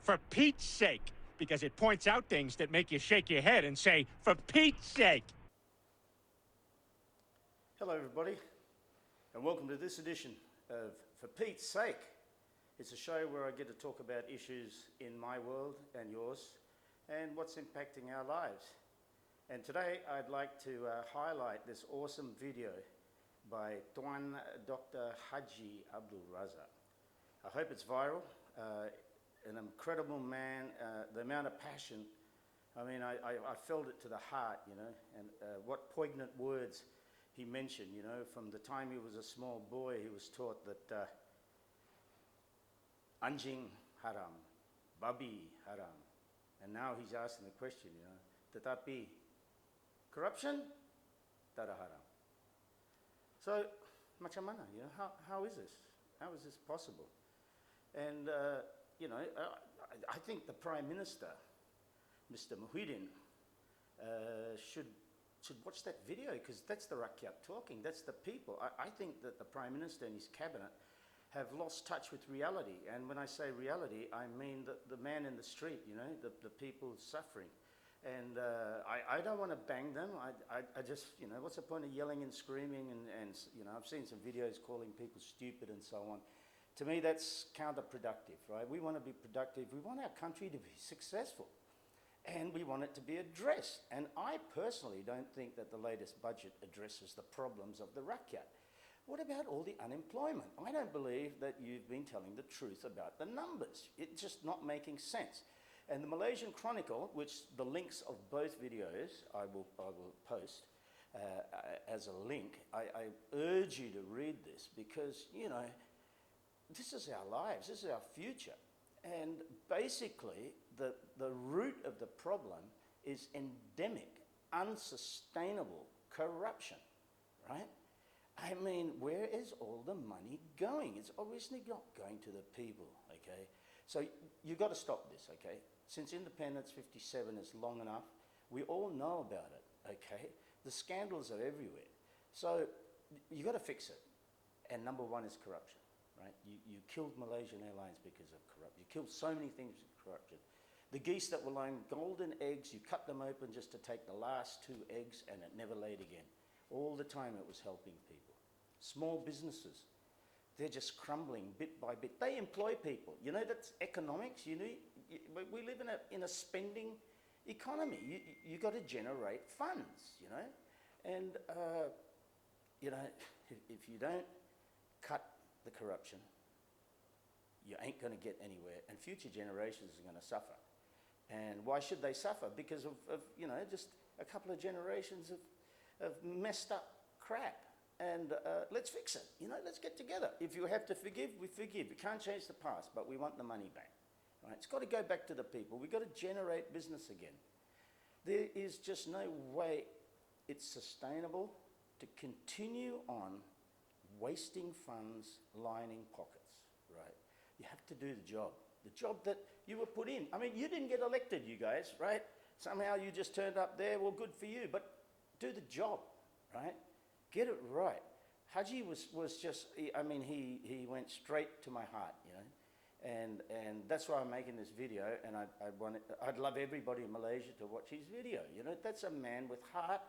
For Pete's sake. Because it points out things that make you shake your head and say, for Pete's sake. Hello everybody, and welcome to this edition of For Pete's Sake. It's a show where I get to talk about issues in my world and yours, and what's impacting our lives. And today I'd like to highlight this awesome video by Dr. Haji Abdul Razak. I hope it's viral. An incredible man, the amount of passion, I mean, I felt it to the heart, you know, and what poignant words he mentioned, you know, from the time he was a small boy, he was taught that anjing haram, babi haram, and now he's asking the question, you know, tetapi corruption, tada haram. So, macam mana, you know, how is this? How is this possible? And, you know, I think the Prime Minister, Mr. Muhyiddin, should watch that video, because that's the rakyat talking, that's the people. I think that the Prime Minister and his cabinet have lost touch with reality. And when I say reality, I mean the man in the street, you know, the people suffering. And I don't want to bang them. I just, you know, what's the point of yelling and screaming? And you know, I've seen some videos calling people stupid and so on. To me, that's counterproductive, right? We want to be productive. We want our country to be successful. And we want it to be addressed. And I personally don't think that the latest budget addresses the problems of the rakyat. What about all the unemployment? I don't believe that you've been telling the truth about the numbers. It's just not making sense. And the Malaysian Chronicle, which the links of both videos I will post as a link, I urge you to read this, because, you know, this is our lives, this is our future. And basically, the root of the problem is endemic, unsustainable corruption, right? I mean, where is all the money going? It's obviously not going to the people, okay? So you've got to stop this, okay? Since independence 57 is long enough, we all know about it, okay? The scandals are everywhere. So you've got to fix it. And number one is corruption. Right? You killed Malaysian Airlines because of corruption. You killed so many things with corruption. The geese that were laying golden eggs, you cut them open just to take the last 2 eggs, and it never laid again. All the time it was helping people. Small businesses, they're just crumbling bit by bit. They employ people. You know, that's economics. You know, we live in a spending economy. You got to generate funds, you know. And, you know, if you don't cut the corruption, you ain't going to get anywhere, and future generations are going to suffer. And why should they suffer? Because of you know, just a couple of generations of messed up crap. And let's fix it, you know, let's get together. If you have to forgive, we forgive. We can't change the past, but we want the money back. Right? It's got to go back to the people. We've got to generate business again. There is just no way it's sustainable to continue on wasting funds, lining pockets, right? You have to do the job that you were put in. I mean, you didn't get elected, you guys, right? Somehow you just turned up there, well, good for you, but do the job, right? Get it right. Haji was just, I mean, he went straight to my heart, you know, and that's why I'm making this video, and I'd love everybody in Malaysia to watch his video, you know. That's a man with heart,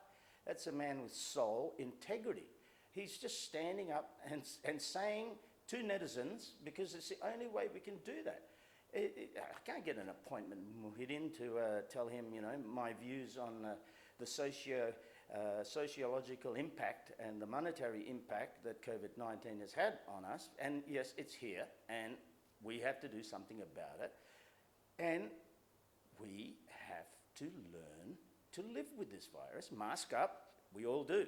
that's a man with soul, integrity. He's just standing up and saying to netizens, because it's the only way we can do that. I can't get an appointment with Muhyiddin to tell him, you know, my views on the sociological impact and the monetary impact that COVID-19 has had on us. And yes, it's here, and we have to do something about it. And we have to learn to live with this virus. Mask up, we all do,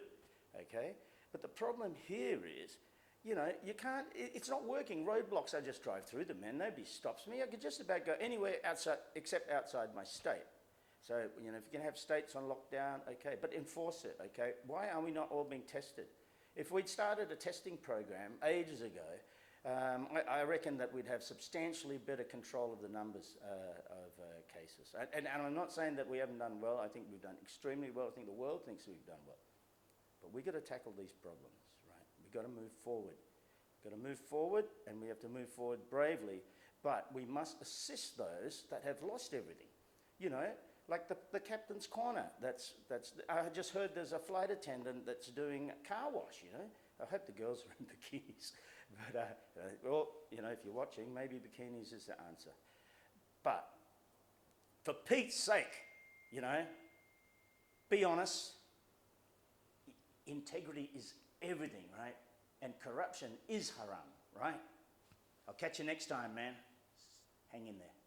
okay? But the problem here is, you know, you can't, it's not working. Roadblocks, I just drive through them, man. Nobody stops me. I could just about go anywhere outside, except outside my state. So, you know, if you can have states on lockdown, okay, but enforce it, okay? Why are we not all being tested? If we'd started a testing program ages ago, I reckon that we'd have substantially better control of the numbers of cases. And I'm not saying that we haven't done well. I think we've done extremely well. I think the world thinks we've done well. But we've got to tackle these problems, right? We've got to move forward. We've got to move forward, and we have to move forward bravely. But we must assist those that have lost everything. You know, like the captain's corner. I just heard there's a flight attendant that's doing a car wash, you know. I hope the girls are in bikinis. But, well, you know, if you're watching, maybe bikinis is the answer. But for Pete's sake, you know, be honest. Integrity is everything, right? And corruption is haram, right? I'll catch you next time, man. Hang in there.